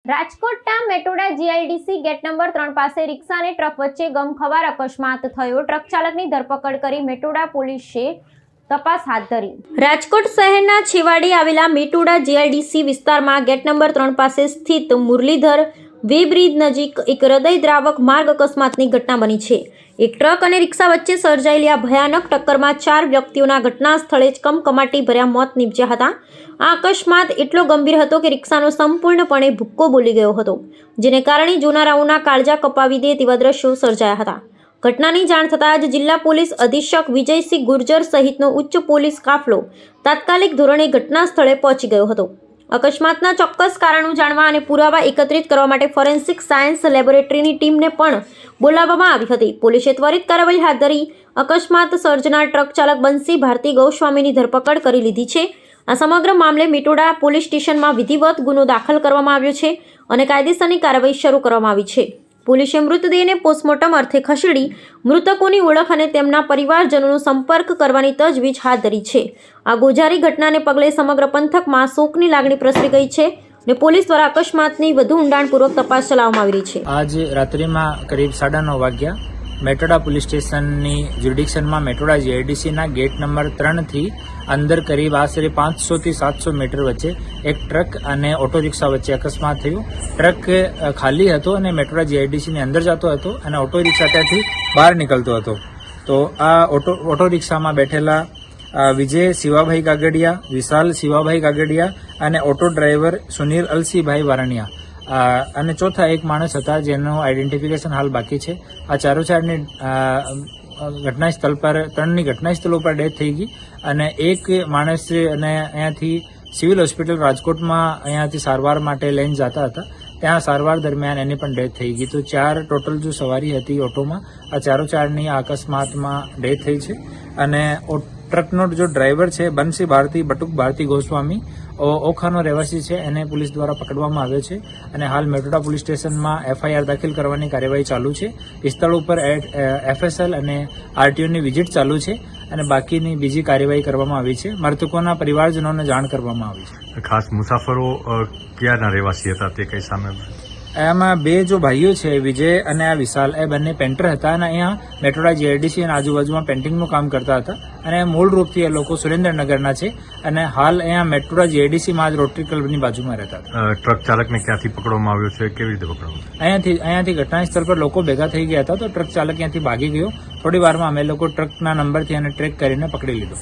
રાજકોટના Metoda GIDC gate number 3 પાસે રિક્ષા અને ટ્રક વચ્ચે ગમખ્વાર અકસ્માત થયો। ટ્રક ચાલકની ધરપકડ કરી મેટોડા પોલીસે તપાસ હાથ ધરી। રાજકોટ શહેરના છેવાડે આવેલા મેટોડા જીઆઈડીસી વિસ્તારમાં ગેટ નંબર 3 પાસે સ્થિત મુરલીધર વે બ્રિજ નજીક એક હૃદયદ્રાવક માર્ગ અકસ્માતની ઘટના બની છે। એક ટ્રક અને રિક્ષા વચ્ચે સર્જાયેલી આ ભયાનક ટક્કરમાં 4 વ્યક્તિઓના ઘટના સ્થળે જ કમકમાટી ભર્યા મોત નીપજ્યા હતા। આ અકસ્માત એટલો ગંભીર હતો કે રિક્ષાનો સંપૂર્ણપણે ભૂક્કો બોલી ગયો હતો, જેને કારણે જોનારાઓના કાળજા કપાવી દે તેવા દ્રશ્યો સર્જાયા હતા। ઘટનાની જાણ થતાં જ જિલ્લા પોલીસ અધિક્ષક વિજયસિંહ ગુર્જર સહિતનો ઉચ્ચ પોલીસ કાફલો તાત્કાલિક ધોરણે ઘટના સ્થળે પહોંચી ગયો હતો। અકસ્માતના ચોક્કસ કારણો જાણવા અને પુરાવા એકત્રિત કરવા માટે ફોરેન્સિક સાયન્સ લેબોરેટરીની ટીમને પણ બોલાવવામાં આવી હતી। પોલીસે ત્વરિત કાર્યવાહી હાથ ધરી અકસ્માત સર્જનાર ટ્રક ચાલક બંસી ભારતી ગૌસ્વામીની ધરપકડ કરી લીધી છે। આ સમગ્ર મામલે મેટોડા પોલીસ સ્ટેશનમાં વિધિવત ગુનો દાખલ કરવામાં આવ્યો છે અને કાયદેસરની કાર્યવાહી શરૂ કરવામાં આવી છે। પોલીસે મૃતદેહને પોસ્ટમોર્ટમ અર્થે ખસેડી મૃતકોની ઓળખ અને તેમના પરિવારજનોનો સંપર્ક કરવાની તજવીજ હાથ ધરી છે। આ ગોઝારી ઘટનાને પગલે સમગ્ર પંથકમાં શોકની લાગણી પ્રસરી ગઈ છે અને પોલીસ દ્વારા અકસ્માતની વધુ ઊંડાણપૂર્વક તપાસ ચલાવવામાં આવી રહી છે। આજ રાત્રિમાં કરીબ 9:30 વાગ્યા મેટોડા પોલીસ સ્ટેશનની જ્યુરિડિક્શનમાં મેટોડા જીઆઈડીસીના ગેટ નંબર 3 થી અંદર કરીબ આશરે 500 થી 700 મીટર વચ્ચે એક ટ્રક અને ઓટો રિક્ષા વચ્ચે અકસ્માત થયો। ટ્રક ખાલી હતો અને મેટોડા જીઆઈડીસીની અંદર જતો હતો અને ઓટો રિક્ષા ત્યાંથી બહાર નીકળતો હતો। તો આ ઓટો રિક્ષામાં બેઠેલા વિજય શિવાભાઈ કાગડિયા, વિશાલ શિવાભાઈ કાગડિયા અને ઓટો ડ્રાઈવર સુનિલ અલસીભાઈ વારણિયા અને ચોથા એક માણસ હતા જેનું આઈડેન્ટિફિકેશન હાલ બાકી છે। આ ચારોચારની ઘટના સ્થળ પર 3ની ઘટના સ્થળ ઉપર ડેથ થઈ ગઈ અને એક માણસ અને અહીંયાથી સિવિલ હોસ્પિટલ રાજકોટમાં અહીંયાથી સારવાર માટે લઈને જતા હતા, ત્યાં સારવાર દરમિયાન એની પણ ડેથ થઈ ગઈ। તો 4 ટોટલ જો સવારી હતી ઓટોમાં, આ ચારોચારની આ અકસ્માતમાં ડેથ થઈ છે અને ટ્રકનો જો ડ્રાઈવર છે બંસી ભારતી બટુક ભારતી ગોસ્વામી ઓખાનો રહેવાસી છે, એને પોલીસ દ્વારા પકડવામાં આવ્યો છે અને હાલ મેટોડા પોલીસ સ્ટેશનમાં FIR દાખલ કરવાની કાર્યવાહી ચાલુ છે। સ્થળ ઉપર FSL અને RTOની વિઝિટ ચાલુ છે અને બાકીની બીજી કાર્યવાહી કરવામાં આવી છે। મૃતકોના પરિવારજનોને જાણ કરવામાં આવી છે। ખાસ મુસાફરો ક્યાંના રહેવાસી હતા તે કઈ સામે? એમાં 2 જો ભાઈઓ છે વિજય અને આ વિશાલ, એ બંને પેન્ટર હતા અને અહીંયા મેટોડા જીઆઈડીસી અને આજુબાજુમાં પેન્ટિંગનું કામ કરતા હતા અને મૂળ રૂપથી એ લોકો સુરેન્દ્રનગરના છે અને હાલ અહીંયા મેટોડા જીઆઈડીસીમાં જ રોટરી ક્લબની બાજુમાં રહેતા હતા। ટ્રક ચાલકને ક્યાંથી પકડવામાં આવ્યો છે, કેવી રીતે પકડવામાં? અહીંયાથી ઘટના સ્થળ પર લોકો ભેગા થઈ ગયા હતા, તો ટ્રક ચાલક ત્યાંથી ભાગી ગયો। થોડી વારમાં અમે લોકો ટ્રકના નંબરથી એને ટ્રેક કરીને પકડી લીધો।